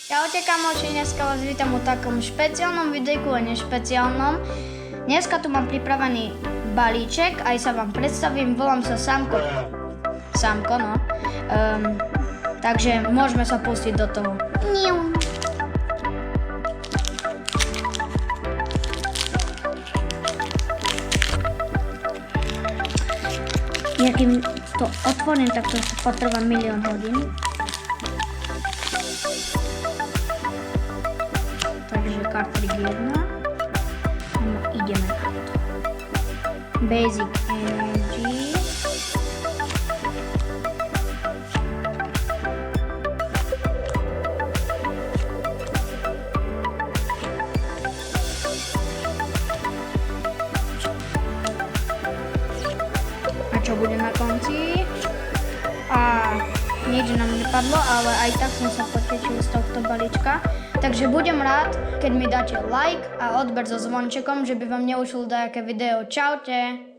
Čaute kamoši, dneska vás vítam u takom špeciálnom videjku a nešpeciálnom. Dneska tu mám pripravený balíček, aj sa vám predstavím, volám sa Samko. Samko, no. Takže môžeme sa pustiť do toho. Kým to otvorím, tak to potrvá milión hodín. Takže kartridž 1. No, ideme na to. Basic Energy. A čo bude na konci? A nič nám nepadlo, ale aj tak som sa potešil z tohto balíčka. Takže budem rád, keď mi dáte like a odber so zvončekom, že by vám neušlo dajaké video. Čaute!